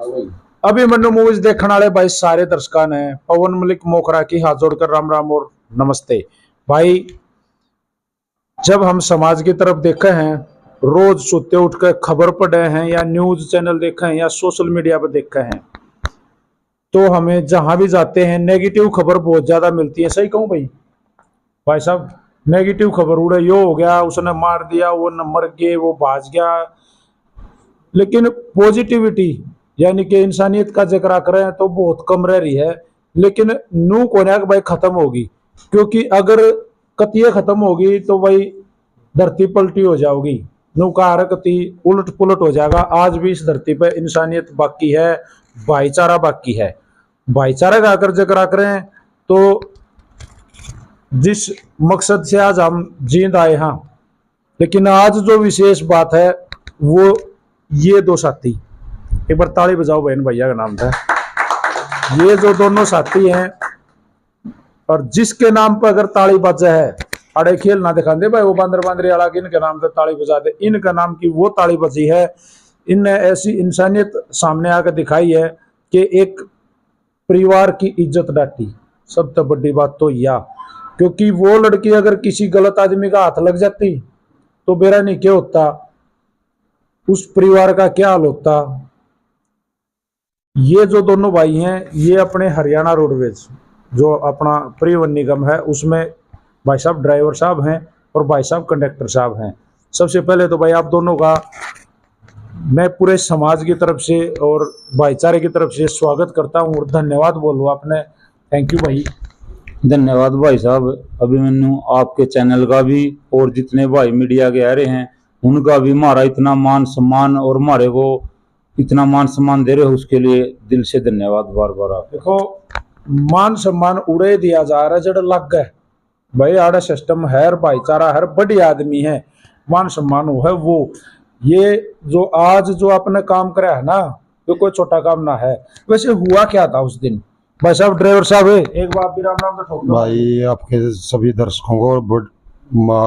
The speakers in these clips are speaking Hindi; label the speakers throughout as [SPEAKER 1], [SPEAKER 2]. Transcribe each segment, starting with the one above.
[SPEAKER 1] अभिमन्यु मूवीज देखने वाले भाई सारे दर्शकों ने पवन मलिक मोखरा की हाथ जोड़कर राम राम और नमस्ते। भाई जब हम समाज की तरफ देखे हैं, रोज सोते उठकर खबर पढ़े हैं या न्यूज चैनल देखे हैं या सोशल मीडिया पर देखे हैं, तो हमें जहां भी जाते हैं नेगेटिव खबर बहुत ज्यादा मिलती है। सही कहूं भाई साहब, नेगेटिव खबर उड़े, यो हो गया, उसने मार दिया, वो न मर गए, वो भाज गया। लेकिन पॉजिटिविटी यानी कि इंसानियत का जिक्र करें तो बहुत कम रह रही है। लेकिन नू कोने भाई खत्म होगी, क्योंकि अगर कतिये खत्म होगी तो भाई धरती पलटी हो जाओगी। नू का कति उलट पुलट हो जाएगा। आज भी इस धरती पर इंसानियत बाकी है, भाईचारा बाकी है। भाईचारा का अगर जिक्र करें तो जिस मकसद से आज हम जींद आए हैं, लेकिन आज जो विशेष बात है वो ये दो साथी, एक बार ताली बजाओ बहन भैया का नाम था। ये जो दोनों साथी हैं, और जिसके नाम पर अगर ताली बजा है, अड़े खेल ना दिखा दे भाई वो बांदर बांदरी वाला इनके नाम से ताली बजा दे। इनका नाम की वो ताली बजी है। इनने ऐसी इंसानियत सामने आकर दिखाई है कि एक परिवार की इज्जत डाटी। सबसे बड़ी बात तो यह, क्योंकि वो लड़की अगर किसी गलत आदमी का हाथ लग जाती तो बेरा नहीं क्या होता, उस परिवार का क्या हाल होता। ये जो दोनों भाई हैं, ये अपने हरियाणा रोडवेज जो अपना परिवहन निगम है उसमें भाई साहब ड्राइवर साहब हैं और भाई साहब कंडक्टर साहब हैं। सबसे पहले तो भाई आप दोनों का मैं पूरे समाज की तरफ से और भाईचारे की तरफ से स्वागत करता हूँ और धन्यवाद बोलूँ आपने। थैंक यू भाई।
[SPEAKER 2] धन्यवाद भाई साहब। अभिमन्यु आपके चैनल का भी और जितने भाई मीडिया के आ रहे हैं उनका भी हमारा इतना मान सम्मान और हमारे को इतना मान सम्मान दे रहे हो उसके लिए दिल से धन्यवाद बार बार। आप
[SPEAKER 1] देखो, मान सम्मान उड़े दिया जा रहा है जड़ लग गए भाई, आड़ा सिस्टम है, भाईचारा है, बड़ी आदमी है, मान सम्मान है वो। ये जो आज जो आपने काम करा है ना, तो कोई छोटा काम ना है। वैसे हुआ क्या था उस दिन भाई साहब? ड्राइवर साहब है, एक बार भी राम राम तो ठोक दो
[SPEAKER 3] भाई। आपके सभी दर्शकों को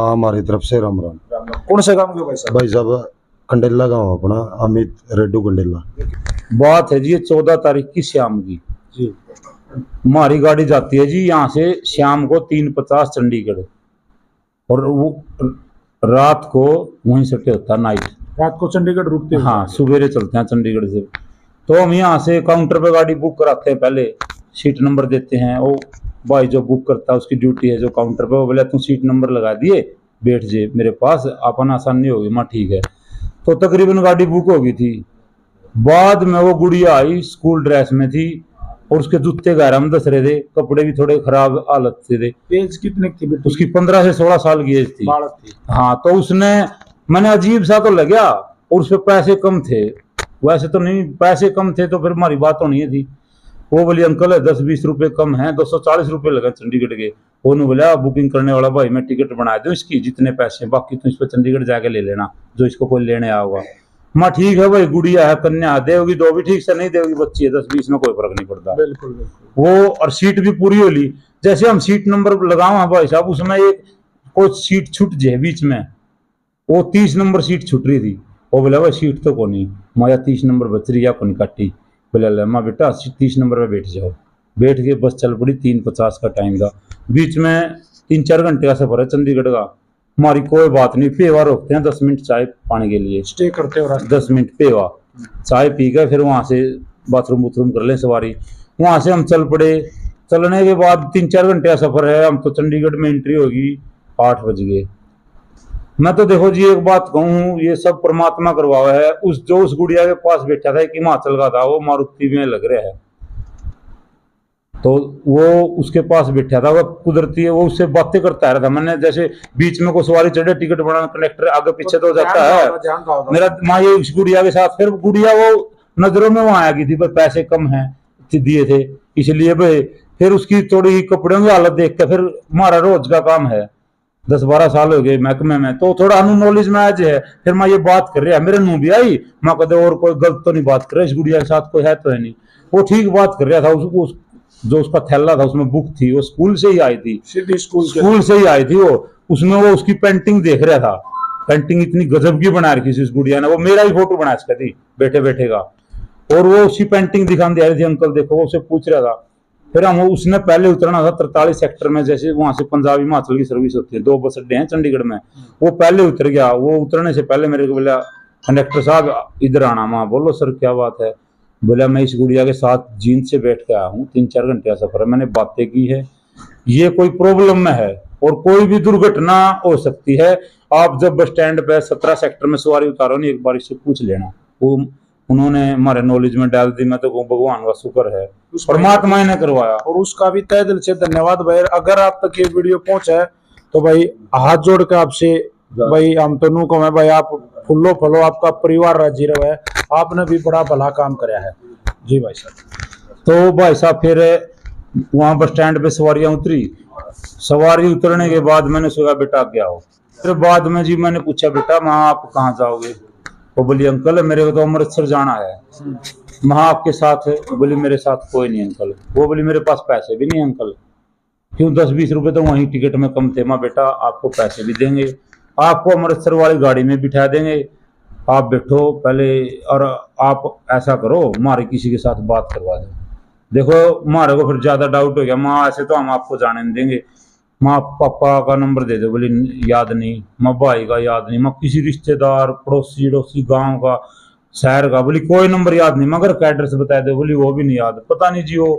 [SPEAKER 3] हमारी तरफ से राम राम।
[SPEAKER 1] कौन से काम के भाई साहब?
[SPEAKER 3] भाई साहब कंडेला गांव अपना, अमित रेड्डू कंडेला।
[SPEAKER 2] बात है जी 14 तारीख की शाम की
[SPEAKER 1] जी।
[SPEAKER 2] हमारी गाड़ी जाती है जी यहाँ से शाम को 3:50 चंडीगढ़, और वो रात को वहीं से होता है नाइट।
[SPEAKER 1] रात को चंडीगढ़ रुकते हैं?
[SPEAKER 2] हाँ, सवेरे चलते हैं चंडीगढ़ से। तो हम यहाँ से काउंटर पे गाड़ी बुक कराते हैं, पहले सीट नंबर देते हैं। वो भाई जो बुक करता है उसकी ड्यूटी है जो काउंटर पे, वो बोले तू सीट नंबर लगा दिए बैठ जे मेरे पास, अपन आसानी होगी। माँ ठीक है। तो तकरीबन गाड़ी बुक हो गई थी। बाद में वो गुड़िया आई, स्कूल ड्रेस में थी और उसके जूते गैरम दस रहे थे, कपड़े भी थोड़े खराब हालत से थे।
[SPEAKER 1] एज कितने की बेटी?
[SPEAKER 2] उसकी 15 से 16 साल की एज थी।
[SPEAKER 1] बालक थी।
[SPEAKER 2] हाँ, तो उसने, मैंने अजीब सा तो लगा, और उसपे पैसे कम थे। वैसे तो नहीं, पैसे कम थे तो फिर हमारी बात होनी थी। वो बोली अंकल 10-20 रुपए कम है, 240 रुपए लगा चंडीगढ़ के। वो ने बोला बुकिंग करने वाला भाई मैं टिकट बना दूं इसकी, जितने पैसे बाकी तुम इस पर चंडीगढ़ जाके ले लेना जो इसको कोई लेने आया होगा। माँ ठीक है भाई, गुड़िया है, कन्या देगी दो भी ठीक से, नहीं देगी बच्ची है, 10-20 में कोई फर्क नहीं पड़ता।
[SPEAKER 1] बिल्कुल बिल्कुल।
[SPEAKER 2] वो और सीट भी पूरी हो ली। जैसे हम सीट नंबर लगाओ भाई साहब, उसमें एक कोई सीट छूट जाए बीच में, वो 30 नंबर सीट छूट रही थी। वो बोला भाई सीट तो कौन नहीं, माया 30 नंबर बच रही है, कौन काटी। बोला माँ बेटा 30 नंबर पे बैठ जाओ। बैठ के बस चल पड़ी। 3:50 का टाइम था। बीच में 3-4 घंटे का सफर है चंडीगढ़ का। हमारी कोई बात नहीं, पेवा रोकते हैं 10 मिनट चाय पानी के लिए,
[SPEAKER 1] स्टे करते हो
[SPEAKER 2] 10 मिनट पेवा चाय पी कर फिर वहां से बाथरूम वूथरूम कर ले सवारी। वहां से हम चल पड़े। चलने के बाद 3-4 घंटे का सफर है। हम तो चंडीगढ़ में एंट्री होगी 8 बज गए। मैं तो देखो जी एक बात कहूँ, ये सब परमात्मा करवाया है। उस गुड़िया के पास बैठा था एक हिमाचल का था, वो मारुति में लग रहा है, तो वो उसके पास बैठा था, वो कुदरती है, वो उससे बातें करता रहा था। मैंने जैसे बीच में कोई सवारी चढ़े, टिकट बनाना, कंडक्टर आगे पीछे तो जाता है मेरा। माँ ये उस गुड़िया के साथ, फिर गुड़िया वो नजरों में वहां आ गई थी, पर पैसे कम है दिए थे इसलिए भाई। फिर उसकी थोड़ी कपड़ों की हालत देख के, फिर हमारा रोज का काम है, 10-12 साल हो गए महकमे में, तो थोड़ा अनु नॉलेज में आज है। फिर माँ ये बात कर रही है, मेरे मुंह भी आई, माँ कहते और कोई गलत तो नहीं बात कर रहे, इस गुड़िया के साथ कोई है तो है नहीं। वो ठीक बात कर रहा था। उसको जो उसका थैला था उसमें बुक थी, वो स्कूल से ही आई थी, स्कूल से ही आई थी वो। उसमें वो उसकी पेंटिंग देख रहा था। पेंटिंग इतनी गजब की बना रखी थी उस गुड़िया ने। वो मेरा ही फोटो बना इसका थी बैठे बैठे का। और वो उसी पेंटिंग दिखाने दे रही थी, अंकल देखो, वो उसे पूछ रहा था। फिर हम उसने पहले उतरना था 43 सेक्टर में, जैसे वहां से पंजाब हिमाचल की सर्विस होती है, 2 बस अड्डे हैं चंडीगढ़ में, वो पहले उतर गया। वो उतरने से पहले मेरे को बोला, कंडक्टर साहब इधर आना। माँ बोलो सर क्या बात है? बोला मैं इस गुड़िया के साथ जींस से बैठ के आया हूँ, 3-4 घंटे का सफर है, मैंने बातें की है, ये कोई प्रॉब्लम में है और कोई भी दुर्घटना हो सकती है। आप जब बस स्टैंड पे 17 सेक्टर में सवारी उतारो नहीं, एक बार इससे पूछ लेना। वो उन्होंने हमारे नॉलेज में डाल दी। मैं तो भगवान का शुक्र है, परमात्मा ने करवाया।
[SPEAKER 1] और उसका भी तहे दिल से धन्यवाद भाई। अगर आप तक ये वीडियो पहुंचा है तो भाई हाथ जोड़ के आपसे भाई हम तो नू कहें भाई, आप फुल्लो फलो, आपका परिवार राजी रहे, आपने भी बड़ा भला काम कराया है जी भाई साहब।
[SPEAKER 2] तो भाई साहब फिर वहां बस स्टैंड पे सवारियां उतरी। सवारी उतरने के बाद मैंने सोचा बेटा क्या हो। फिर बाद में जी मैंने पूछा बेटा माँ आप कहाँ जाओगे? वो बोली अंकल मेरे को तो अमृतसर जाना है। माँ आपके साथ है? बोली मेरे साथ कोई नहीं अंकल। वो बोली मेरे पास पैसे भी नहीं अंकल। क्यों? 10-20 रुपए तो वहीं टिकट में कम थे। माँ बेटा आपको पैसे भी देंगे, आपको अमृतसर वाली गाड़ी में बिठा देंगे, आप बैठो पहले, और आप ऐसा करो हमारे किसी के साथ बात करवा दो। देखो हमारे को फिर ज्यादा डाउट हो गया। माँ ऐसे तो हम आपको जाने नहीं देंगे। माँ पापा का नंबर दे दो। बोली याद नहीं। माँ भाई का याद नहीं। माँ किसी रिश्तेदार पड़ोसी अड़ोसी गांव का शहर का, बोली कोई नंबर याद नहीं। मगर का एड्रेस बता दो। बोली वो भी नहीं याद। पता नहीं जी वो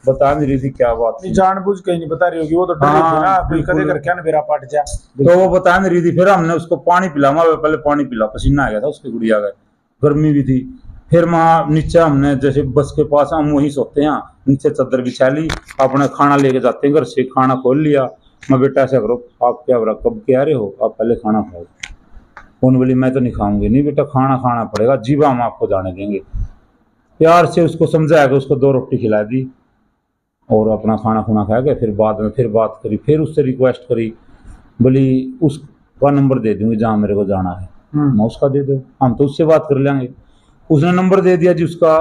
[SPEAKER 2] बता नहीं रही थी क्या बात थी।
[SPEAKER 1] जानबूझ के नहीं बता रही होगी, वो तो डर रही थी ना, कोई कदे करके ना मेरा पट जा।
[SPEAKER 2] तो वो बता नहीं रही थी। फिर हमने उसको पानी पिला। माँ पहले पानी पिला, पसीना आ गया था उसकी गुड़िया का, गर्मी भी थी। फिर माँ नीचे हमने जैसे बस के पास हम वहीं सोते हैं, नीचे चादर बिछा ली, अपने खाना लेके जाते हैं घर से, खाना खोल लिया। मैं बेटा ऐसा करो, आप क्या बरा कब के आ रहे हो, आप पहले खाना खाओ। कौन? बोली मैं तो नहीं खाऊंगी। नहीं बेटा खाना खाना पड़ेगा, जीवा हम आपको जाने देंगे। प्यार से उसको समझाया कि उसको 2 रोटी खिला दी और अपना खाना खुना खा के फिर बाद में फिर बात करी। फिर उससे रिक्वेस्ट करी, बोली उसका नंबर दे दूंगी जहाँ मेरे को जाना है। मैं उसका दे दो, हम तो उससे बात कर लेंगे। उसने नंबर दे दिया जी उसका,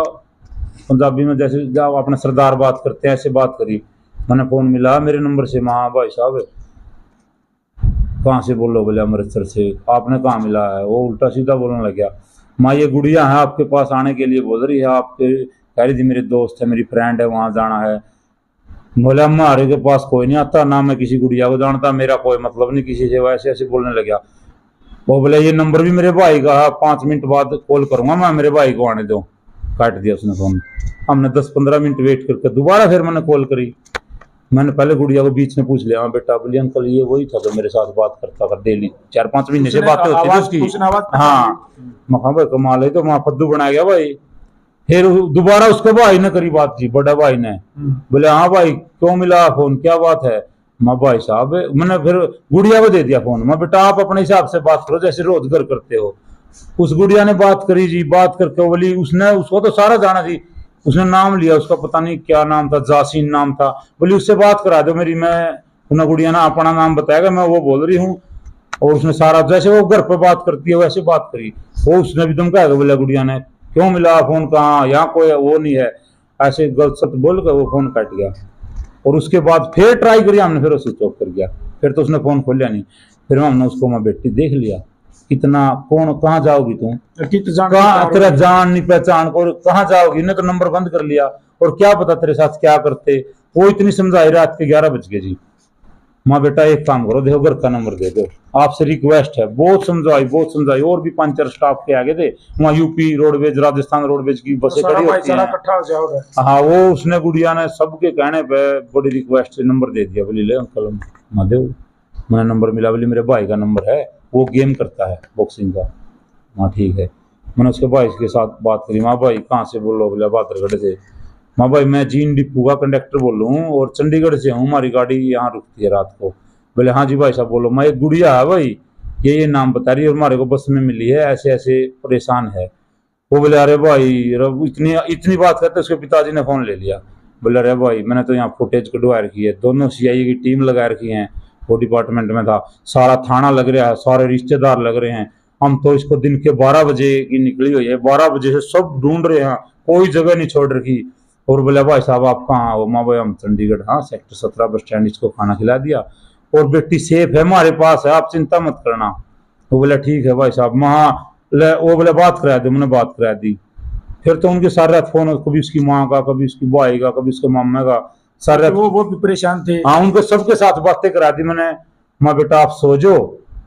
[SPEAKER 2] पंजाबी में जैसे जब अपने सरदार बात करते हैं ऐसे बात करी। मैंने फोन मिला मेरे नंबर से। माँ भाई साहब कहाँ से बोलो? बोले अमृतसर से। आपने कहाँ मिला है? वो उल्टा सीधा बोलने लग गया। माँ ये गुड़िया है आपके पास आने के लिए बोल रही है, आपके कह रही थी मेरे दोस्त है, मेरी फ्रेंड है, वहां जाना है। बोले हमारे के पास कोई नहीं आता, ना मैं किसी गुड़िया को जानता, मेरा कोई मतलब नहीं किसी से। वैसे ऐसे बोलने लग गया। वो बोले ये नंबर भी मेरे भाई का है, 5 मिनट बाद कॉल करूंगा मैं, मेरे भाई को आने दो। काट दिया उसने फोन। हमने 10-15 मिनट वेट करके दोबारा फिर मैंने कॉल करी। मैंने पहले गुड़िया को बीच में पूछ लिया, हाँ बेटा। बोली अंकल ये वही था जो मेरे साथ बात करता था डेली, 4-5 महीने से बातें होती थी उसकी। हाँ मैं भाई कमाल है, तो वहां फद्दू बना गया भाई। फिर दोबारा उसके भाई ने करी बात जी, बड़ा भाई ने। बोले हाँ भाई क्यों मिला फोन, क्या बात है? मैं भाई साहब मैंने फिर गुड़िया को दे दिया फोन। मैं बेटा आप अपने हिसाब से बात करो जैसे रोज घर करते हो। उस गुड़िया ने बात करी जी, बात करके बोली उसने, उसको तो सारा जाना थी, उसने नाम लिया उसका, पता नहीं क्या नाम था, जासीन नाम था। बोली उससे बात करा दो मेरी। मैं उन्हें गुड़िया ने अपना नाम बताया, मैं वो बोल रही हूँ। और उसने सारा जैसे वो घर पे बात करती है वैसे बात करी। वो उसने भी धमकाया, बोला गुड़िया ने क्यों मिला फोन, कहाँ, यहाँ कोई वो नहीं है, ऐसे गलत सत्य बोल कर वो फोन काट गया। और उसके बाद फिर ट्राई करी हमने, फिर वो स्विच ऑफ कर गया। फिर तो उसने फोन खोलिया नहीं। फिर हमने उसको मैं बेटी देख लिया, कितना कौन कहाँ जाओगी तुम, कहाँ तेरा जान नहीं पहचान को, कहाँ जाओगी, ने तो नंबर बंद कर लिया। और क्या पता तेरे साथ क्या करते। वो इतनी समझाई, रात के 11 बज गए जी। माँ बेटा एक काम करो, देखो घर का नंबर दे दो, आपसे रिक्वेस्ट है। बहुत समझाई बहुत समझाई। और भी 5-4 स्टाफ के आगे थे वहाँ, यूपी रोडवेज राजस्थान रोडवेज की बसें खड़ी होती हैं। हाँ वो उसने गुड़िया ने सबके कहने पे बड़ी रिक्वेस्ट से नंबर दे दिया। बोली ले अंकल मैं दे। मैंने नंबर मिला। बोली मेरे भाई का नंबर है, वो गेम करता है बॉक्सिंग का। हाँ ठीक है। मैंने उसके भाई के साथ बात करी। माँ भाई कहाँ से बोल रहे हो? बोला बादरगढ़ से। माँ भाई मैं जीन डिपू का कंडक्टर बोल रहा हूँ और चंडीगढ़ से हूँ, हमारी गाड़ी यहाँ रुकती है रात को। बोले हाँ जी भाई साहब बोलो। मैं एक गुड़िया है भाई, ये नाम बता रही है और हमारे को बस में मिली है, ऐसे ऐसे परेशान है। वो बोले अरे भाई इतनी बात करते उसके पिताजी ने फोन ले लिया। बोले अरे भाई मैंने तो यहाँ फुटेज कढवा रखी है, दोनों CI की टीम लगा रखी है, वो डिपार्टमेंट में था, सारा थाना लग रहा है, सारे रिश्तेदार लग रहे हैं। हम तो इसको दिन के 12 बजे की निकली हुई है, 12 बजे से सब ढूंढ रहे हैं, कोई जगह नहीं छोड़ रखी। और बोला भाई साहब आप कहाँ हो? माँ भाई हम चंडीगढ़। हाँ सेक्टर 17 बस स्टैंड। इसको खाना खिला दिया और बेटी सेफ है हमारे पास है, आप चिंता मत करना। वो बोला ठीक है भाई साहब। वहाँ वो बोले बात करा दो, मैंने बात करा दी। फिर तो उनके सारे रात फोन, कभी उसकी माँ का, कभी उसकी भाई का, कभी उसके मामा का, सारे रात।
[SPEAKER 1] वो भी परेशान थे।
[SPEAKER 2] हाँ, उनके सबके साथ बातें करा दी मैंने। माँ बेटा आप सो जो,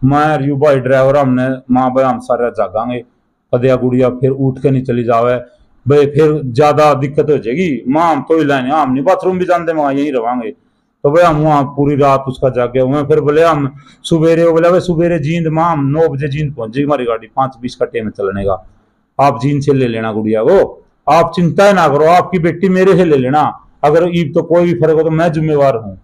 [SPEAKER 2] मैं और यू भाई ड्राइवर हमने, माँ भाई हम सारे रात जागांगे, कदया गुड़िया फिर उठ के नहीं चली जावे भाई, फिर ज्यादा दिक्कत हो जाएगी। माँ हम तो हिलाए नहीं, हम नहीं बाथरूम भी जानते, वहां यहीं रवांगे। तो भाई हम वहाँ पूरी रात उसका जागे हुए। फिर बोले हम सुबेरे, बोले भाई सुबेरे जींद माँ, हम 9 बजे जींद पहुंचेगी हमारी गाड़ी, 5:20 का टाइम चलने का, आप जींद से ले लेना गुड़िया को, आप चिंता ही ना करो, आपकी बेटी मेरे से ले लेना, अगर ईब तो कोई भी फर्क हो तो मैं जिम्मेवार हूँ।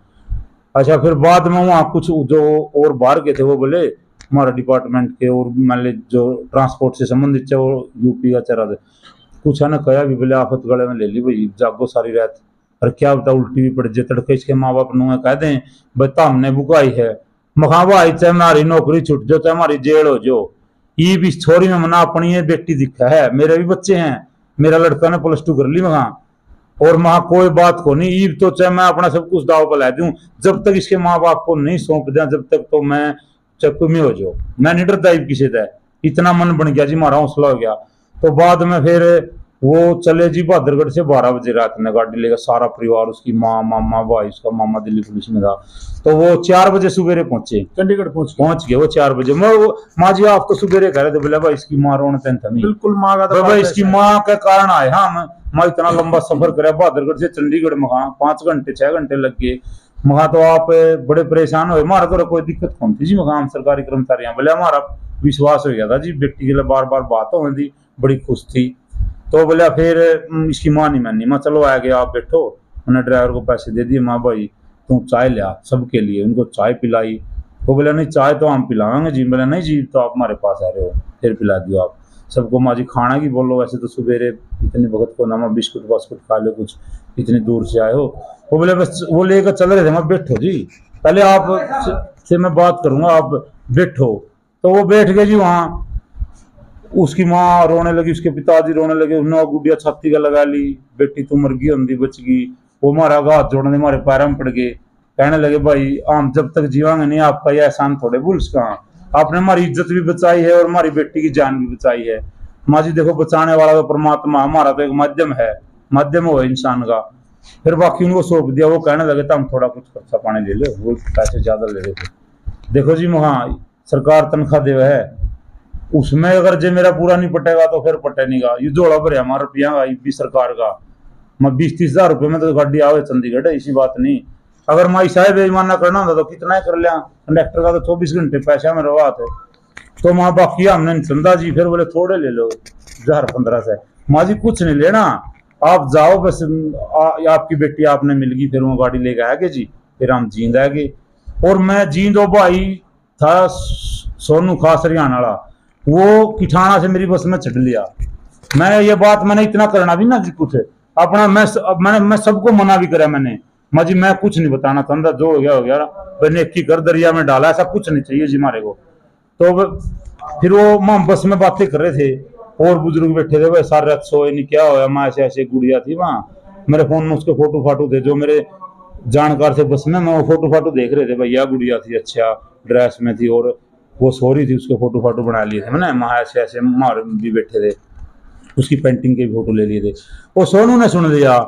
[SPEAKER 2] अच्छा, फिर बाद में वहाँ कुछ जो और बाहर के थे वो बोले हमारा डिपार्टमेंट के, और मान ली जो ट्रांसपोर्ट से संबंधित है वो यूपी का चेहरा थे, कुछ है ना कहा भी बोले आफत गले में ले ली भाई, जागो सारी रात, और क्या बता उल्टी भी पड़ जाए तड़के, इसके माँ बाप नुए कह दें भाई तो हमने बुकाई है, मखावा आई चाहे हमारी नौकरी छूट जाओ चाहे हमारी जेल हो जो, ये भी छोरी में मना अपनी ये बेटी दिखा है, मेरे भी बच्चे हैं, मेरा लड़का ने +2 कर ली महा, और वहां कोई बात को नहीं, ईब तो चाहे मैं अपना सब कुछ दाव पर ला दूं, जब तक इसके माँ बाप को नहीं सौंप दिया जब तक तो मैं चक्कू में हो जाओ, मैं नहीं डरता ईब किसी से, इतना मन बन गया जी, हमारा हौसला हो गया। तो बाद में फिर वो चले जी बहादुरगढ़ से 12 बजे रात में गाड़ी लेकर, सारा परिवार, उसकी माँ, मामा, भाई, उसका मामा दिल्ली पुलिस में था, तो वो 4 बजे सुबेरे पहुंचे,
[SPEAKER 1] चंडीगढ़
[SPEAKER 2] पहुंच गए वो 4 बजे। मैं वो माँ जी आप तो सुबेरे कह रहे थे, बोले भाई इसकी माँ रोने तन थमी,
[SPEAKER 1] बिल्कुल माँ का तो
[SPEAKER 2] भाई इसकी माँ के कारण आए हम, माँ इतना लंबा सफर करे बहादुरगढ़ से चंडीगढ़, महा 5 घंटे 6 घंटे लग गए, महा तो आप बड़े परेशान हुए, हमारा तो कोई दिक्कत कौन थी जी, महा हम सरकारी कर्मचारी हैं, बोले हमारा विश्वास हो गया था जी, बेटी के लिए बार बार बात हो थी, बड़ी खुश थी। तो बोला फिर इसकी माँ नहीं मानी, माँ चलो आ गया आप बैठो, मैंने ड्राइवर को पैसे दे दिए, माँ भाई तू चाय लिया सबके लिए, उनको चाय पिलाई, वो बोला नहीं चाय तो हम पिलाएंगे जी, बोला नहीं जी तो आप हमारे पास आ रहे हो फिर पिला दियो आप सबको। माँ जी खाना की बोलो, वैसे तो सुबेरे इतने वक्त को ना मैं बिस्कुट वास्कुट खा लो, कुछ इतनी दूर से आए हो, वो बोले बस वो लेकर चल रहे थे, मैं बैठो जी पहले आप से मैं बात करूंगा, आप बैठो। तो वो बैठ गए जी वहाँ, उसकी माँ रोने लगी, उसके पिताजी रोने लगे, उन्होंने गुड़िया छाती का लगा ली, बेटी तू मर गई होंगी बच गई, वो हमारा हाथ जोड़ने हमारे पैर में पड़ गए, कहने लगे भाई हम जब तक जीवांगे नहीं आपका यह एहसान थोड़े भूल सका, आपने हमारी इज्जत भी बचाई है और हमारी बेटी की जान भी बचाई है। माँ जी देखो बचाने वाला तो परमात्मा, हमारा तो एक माध्यम है, माध्यम हो इंसान का। फिर बाकी उनको सौंप दिया, वो कहने लगे था हम थोड़ा कुछ खर्चा पानी ले लो, वो पैसे ज्यादा ले रहे थे। देखो जी वहाँ सरकार तनख्वाह दे है, उसमें अगर जे मेरा पूरा नहीं पटेगा तो फिर पटे नहीं गा, ये जोड़ा भरे हमारा रुपया भी सरकार का, मैं 20-30 हजार रुपये में तो गाड़ी आवे चंडीगढ़, इसी बात नहीं। अगर मैं ईसाई बेईमाना करना होता तो कितना ही कर लिया, कंडक्टर का तो 24 घंटे पैसा में रवा थे, तो माँ बाकी हमने नहीं चंदा जी, फिर बोले थोड़े ले लो 1015 से, माँ जी कुछ नहीं लेना आप जाओ बस, आपकी बेटी आपने मिल गई, फिर वो गाड़ी लेके आएगी जी, फिर हम जींद आएंगे। और मैं जींद भाई था सोनू खास हरियाणा वाला, वो किठाना से मेरी बस में चढ़ लिया, मैं ये बात मैंने इतना करना भी ना जी कुछ अपना, मैं सबको मना भी करा मैंने, माँ जी मैं कुछ नहीं बताना चाहता, जो हो गया मैंने एक ही कर दरिया में डाला, ऐसा कुछ नहीं चाहिए जी हमारे को। तो फिर वो माँ बस में बातें कर रहे थे और बुजुर्ग बैठे थे, भाई सारे रात सोए नहीं, क्या होया, माँ ऐसे ऐसे गुड़िया थी वहाँ, मेरे फोन में उसके फोटो फाटो थे जो मेरे जानकार थे बस में, मैं वो फोटो फाटो देख रहे थे, भैया गुड़िया थी अच्छा ड्रेस में थी और वो सो रही थी, उसके फोटो फाटो बना लिए थे मैंने, माँ ऐसे ऐसे मार भी बैठे थे, उसकी पेंटिंग के फोटो ले लिए थे। वो सोनू ने सुन लिया,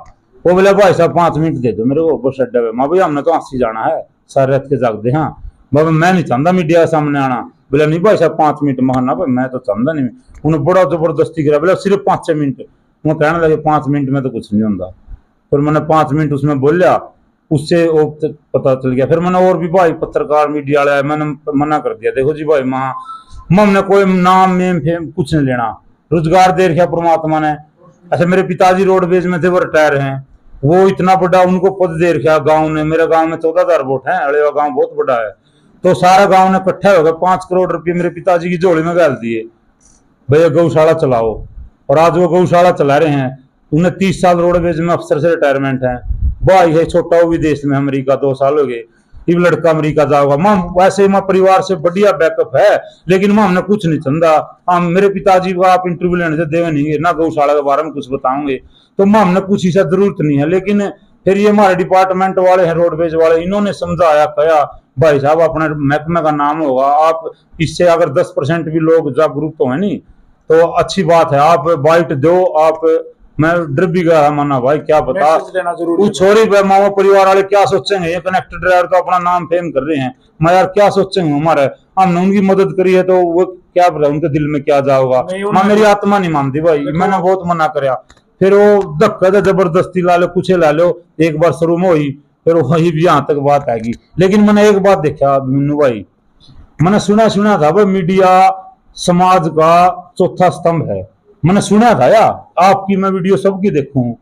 [SPEAKER 2] वो बोला भाई साहब 5 मिनट दे दो मेरे को बस अड्डे पे, माँ भैया हमने तो हंसी जाना है सारे रात के जागते, हाँ बाबा मैं नहीं चाहता मीडिया के सामने आना, बोला नहीं भाई साहब 5 मिनट महाना भाई मैं तो चाहता नहीं, उन्हें बड़ा जबरदस्ती करा, बोला सिर्फ 5 मिनट, वो कहने लगे 5 मिनट में तो कुछ नहीं होता, फिर मैंने 5 मिनट उसमें बोलिया, उससे वो पता चल गया। फिर मैंने और भी भाई पत्रकार मीडिया वाले मैंने मना कर दिया, देखो जी भाई माँ हमने कोई नाम में फेम कुछ नहीं लेना, रोजगार दे रखा परमात्मा ने। अच्छा मेरे पिताजी रोडवेज में थे, वो रिटायर हैं, वो इतना बड़ा उनको पद दे रखा गाँव ने, मेरे गाँव में 14,000 वोट है, अड़ेवा गाँव बहुत बड़ा है, तो सारा गाँव ने इकट्ठा हो गया 5 करोड़ रुपये मेरे पिताजी की झोली में डाल दिए, भैया गौशाला चलाओ, और आज वो गौशाला चला रहे हैं, उन्हें 30 साल रोडवेज में अफसर से रिटायरमेंट है, भाई है छोटा वो विदेश में अमेरिका 2 साल हो गए, ये लड़का अमेरिका जाओगा, माँ वैसे माँ परिवार से बढ़िया बैकअप है, लेकिन माँ हमने कुछ नहीं चंदा, हम मेरे पिताजी को आप इंटरव्यू लेने से देवे नहीं ना गौशाला के बारे में कुछ बताओगे, तो माँ हमने कुछ ऐसा जरूरत नहीं है। लेकिन फिर ये हमारे डिपार्टमेंट वाले हैं रोडवेज वाले, इन्होंने समझाया कहा भाई साहब अपने महकमे का नाम होगा, आप इससे अगर 10% भी लोग जागरूक तो है नहीं, तो अच्छी बात है, आप बाइट दो। आप मैं डर भी गया माना भाई, क्या बता
[SPEAKER 1] मैसेज देना जरूरी
[SPEAKER 2] वो
[SPEAKER 1] है।
[SPEAKER 2] छोरी पे मामा परिवार वाले क्या सोचेंगे, ये कनेक्टर ड्राइवर तो अपना नाम फेम कर रहे हैं, मैं यार क्या सोचेंगे हमारे, हमने उनकी मदद करी है तो वो क्या पता उनके दिल में क्या जाओगा।
[SPEAKER 1] नहीं,
[SPEAKER 2] मैं मेरी आत्मा नहीं मानती भाई, मैंने बहुत मना कराया। फिर वो धक्का दे जबरदस्ती ला लो, कुछ ला लो, एक बार शुरू में हुई, फिर वही भी यहाँ तक बात आएगी। लेकिन मैंने एक बात देखा मीनू भाई, मैंने सुना था भाई मीडिया समाज का चौथा स्तंभ है। मैंने सुना था यार, आपकी मैं वीडियो सबकी देखूं,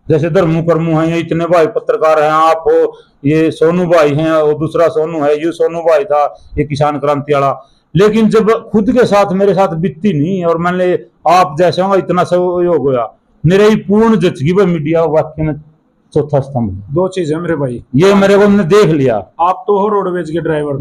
[SPEAKER 2] जैसे धर्मू कर्मू है, ये इतने भाई पत्रकार हैं, आप हो, ये सोनू भाई हैं, और दूसरा सोनू है, ये सोनू भाई था, ये किसान क्रांति वाला। लेकिन जब खुद के साथ मेरे साथ बीतती नहीं और मैंने आप जैसे होगा इतना सहयोग होया, मेरे ही पूर्ण जचगी भाई मीडिया वाक्य में चौथा स्तंभ है।
[SPEAKER 1] दो चीज है मेरे भाई,
[SPEAKER 2] ये मेरे को हमने देख लिया।
[SPEAKER 1] आप तो हो रोडवेज के ड्राइवर,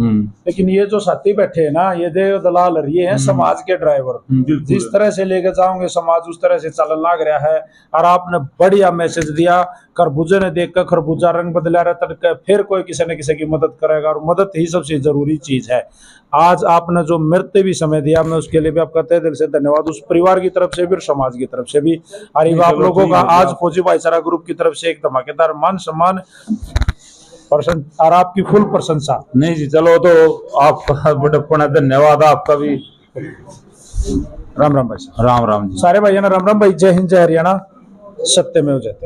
[SPEAKER 1] लेकिन ये जो साथी बैठे हैं ना, ये देव दलाल, ये हैं समाज के ड्राइवर।
[SPEAKER 2] बिल्कुल।
[SPEAKER 1] जिस तरह से लेके जाओगे समाज उस तरह से चलन लग रहा है। और आपने बढ़िया मैसेज दिया, खरबूजे ने देखकर खरबूजा रंग बदला रहा तड़के, फिर कोई किसी न किसी की मदद करेगा, और मदद ही सबसे जरूरी चीज है। आज आपने जो मृत्यु भी समय दिया, मैं उसके लिए भी आपका तहे दिल से धन्यवाद, उस परिवार की तरफ से भी और समाज की तरफ से भी। और आप लोगों का आज फौजी भाईचारा ग्रुप की तरफ से एक धमाकेदार मान सम्मान और आपकी फुल प्रशंसा।
[SPEAKER 2] नहीं जी, चलो तो आपका बड़प्पन है, धन्यवाद आपका भी।
[SPEAKER 1] राम राम भाई साहब।
[SPEAKER 2] राम राम जी।
[SPEAKER 1] सारे भाइयों ने राम राम भाई। जय हिंद, जय हरियाणा, सत्य में जयते।